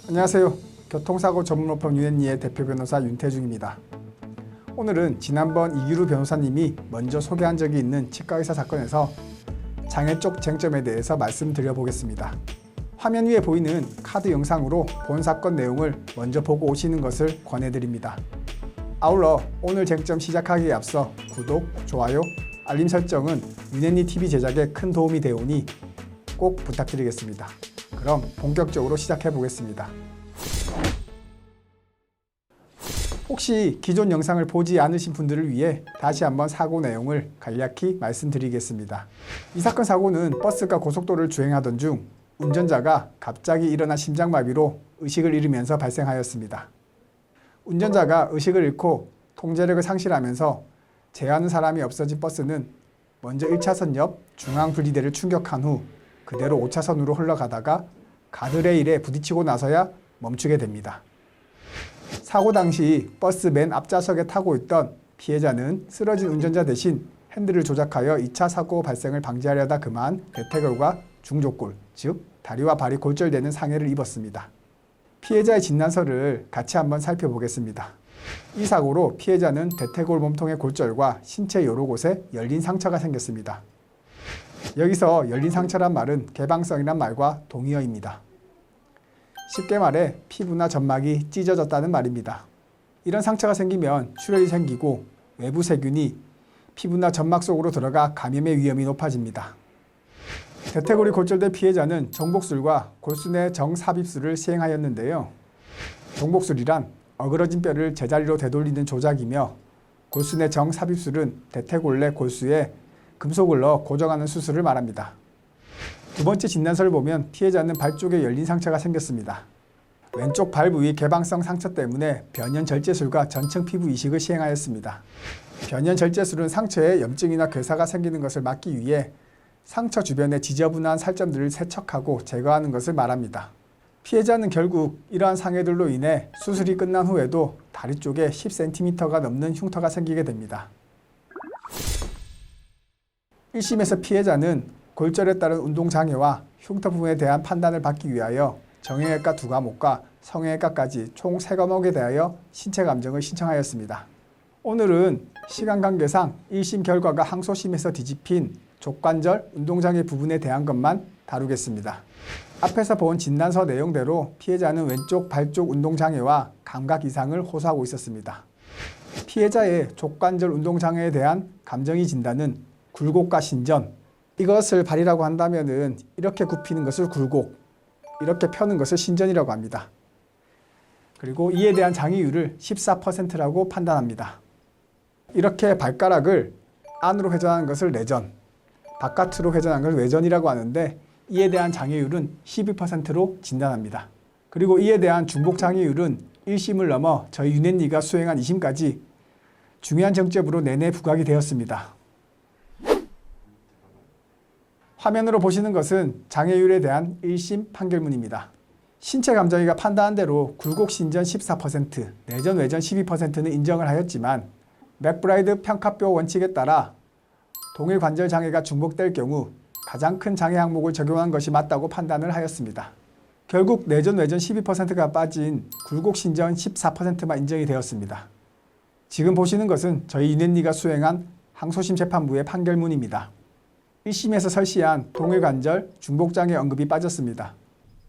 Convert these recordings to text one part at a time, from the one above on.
안녕하세요. 교통사고 전문로펌 유앤리의 대표 변호사 윤태중입니다. 오늘은 지난번 이규루 변호사님이 먼저 소개한 적이 있는 치과의사 사건에서 장애 쪽 쟁점에 대해서 말씀드려 보겠습니다. 화면 위에 보이는 카드 영상으로 본 사건 내용을 먼저 보고 오시는 것을 권해드립니다. 아울러 오늘 쟁점 시작하기에 앞서 구독, 좋아요, 알림 설정은 유앤리TV 제작에 큰 도움이 되오니 꼭 부탁드리겠습니다. 그럼 본격적으로 시작해 보겠습니다. 혹시 기존 영상을 보지 않으신 분들을 위해 다시 한번 사고 내용을 간략히 말씀드리겠습니다. 이 사건 사고는 버스가 고속도로를 주행하던 중 운전자가 갑자기 일어난 심장마비로 의식을 잃으면서 발생하였습니다. 운전자가 의식을 잃고 통제력을 상실하면서 제어하는 사람이 없어진 버스는 먼저 1차선 옆 중앙분리대를 충격한 후 그대로 5차선으로 흘러가다가 가드레일에 부딪히고 나서야 멈추게 됩니다. 사고 당시 버스 맨 앞좌석에 타고 있던 피해자는 쓰러진 운전자 대신 핸들을 조작하여 2차 사고 발생을 방지하려다 그만 대퇴골과 중족골, 즉 다리와 발이 골절되는 상해를 입었습니다. 피해자의 진단서를 같이 한번 살펴보겠습니다. 이 사고로 피해자는 대퇴골 몸통의 골절과 신체 여러 곳에 열린 상처가 생겼습니다. 여기서 열린 상처란 말은 개방성이란 말과 동의어입니다. 쉽게 말해 피부나 점막이 찢어졌다는 말입니다. 이런 상처가 생기면 출혈이 생기고 외부 세균이 피부나 점막 속으로 들어가 감염의 위험이 높아집니다. 대퇴골이 골절된 피해자는 종복술과 골수 내 정삽입술을 시행하였는데요. 종복술이란 어그러진 뼈를 제자리로 되돌리는 조작이며 골수 내 정삽입술은 대퇴골 내 골수에 금속을 넣어 고정하는 수술을 말합니다. 두 번째 진단서를 보면 피해자는 발 쪽에 열린 상처가 생겼습니다. 왼쪽 발 부위 개방성 상처 때문에 변연절제술과 전층 피부 이식을 시행하였습니다. 변연절제술은 상처에 염증이나 괴사가 생기는 것을 막기 위해 상처 주변에 지저분한 살점들을 세척하고 제거하는 것을 말합니다. 피해자는 결국 이러한 상해들로 인해 수술이 끝난 후에도 다리 쪽에 10cm가 넘는 흉터가 생기게 됩니다. 1심에서 피해자는 골절에 따른 운동장애와 흉터 부분에 대한 판단을 받기 위하여 정형외과 2과목과 성형외과까지 총 3과목에 대하여 신체 감정을 신청하였습니다. 오늘은 시간 관계상 1심 결과가 항소심에서 뒤집힌 족관절, 운동장애 부분에 대한 것만 다루겠습니다. 앞에서 본 진단서 내용대로 피해자는 왼쪽 발 쪽 운동장애와 감각 이상을 호소하고 있었습니다. 피해자의 족관절 운동장애에 대한 감정이 진단은 굴곡과 신전, 이것을 발이라고 한다면 이렇게 굽히는 것을 굴곡, 이렇게 펴는 것을 신전이라고 합니다. 그리고 이에 대한 장애율을 14%라고 판단합니다. 이렇게 발가락을 안으로 회전하는 것을 내전, 바깥으로 회전하는 것을 외전이라고 하는데 이에 대한 장애율은 12%로 진단합니다. 그리고 이에 대한 중복 장애율은 1심을 넘어 저희 유앤리가 수행한 2심까지 중요한 쟁점으로 내내 부각이 되었습니다. 화면으로 보시는 것은 장애율에 대한 1심 판결문입니다. 신체 감정이가 판단한 대로 굴곡 신전 14%, 내전 외전 12%는 인정을 하였지만 맥브라이드 평가표 원칙에 따라 동일 관절 장애가 중복될 경우 가장 큰 장애 항목을 적용한 것이 맞다고 판단을 하였습니다. 결국 내전 외전 12%가 빠진 굴곡 신전 14%만 인정이 되었습니다. 지금 보시는 것은 저희 유앤리가 수행한 항소심 재판부의 판결문입니다. 1심에서 설시한 동일관절, 중복장애 언급이 빠졌습니다.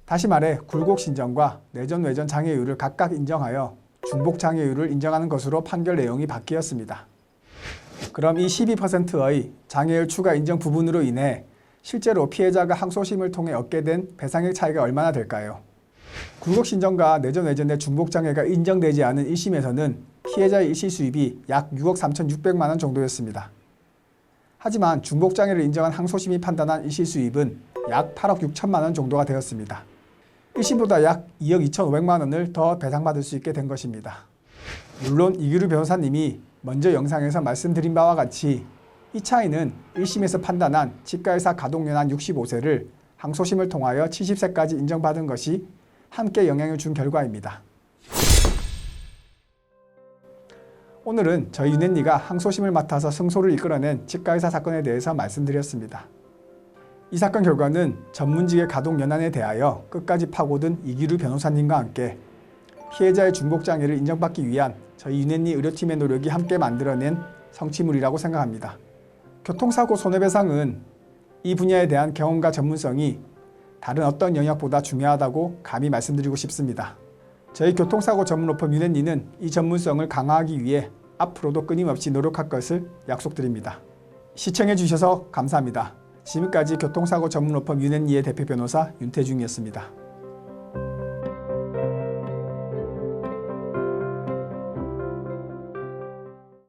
다시 말해 굴곡 신전과 내전 외전 장애율을 각각 인정하여 중복 장애율을 인정하는 것으로 판결 내용이 바뀌었습니다. 그럼 이 12%의 장애율 추가 인정 부분으로 인해 실제로 피해자가 항소심을 통해 얻게 된 배상액 차이가 얼마나 될까요? 굴곡 신전과 내전 외전의 중복 장애가 인정되지 않은 1심에서는 피해자의 일시 수입이 약 6억 3,600만 원 정도였습니다. 하지만 중복장애를 인정한 항소심이 판단한 일시 수입은 약 8억 6천만 원 정도가 되었습니다. 1심보다 약 2억 2,500만 원을 더 배상받을 수 있게 된 것입니다. 물론 이규루 변호사님이 먼저 영상에서 말씀드린 바와 같이 이 차이는 1심에서 판단한 치과의사 가동연한 65세를 항소심을 통하여 70세까지 인정받은 것이 함께 영향을 준 결과입니다. 오늘은 저희 유앤리가 항소심을 맡아서 승소를 이끌어낸 치과의사 사건에 대해서 말씀드렸습니다. 이 사건 결과는 전문직의 가동 연한에 대하여 끝까지 파고든 이기루 변호사님과 함께 피해자의 중복장애를 인정받기 위한 저희 유넨리 의료팀의 노력이 함께 만들어낸 성취물이라고 생각합니다. 교통사고 손해배상은 이 분야에 대한 경험과 전문성이 다른 어떤 영역보다 중요하다고 감히 말씀드리고 싶습니다. 저희 교통사고 전문 로펌 유넨리는 이 전문성을 강화하기 위해 앞으로도 끊임없이 노력할 것을 약속드립니다. 시청해 주셔서 감사합니다. 지금까지 교통사고 전문 로펌 유넨리의 대표 변호사 윤태중이었습니다.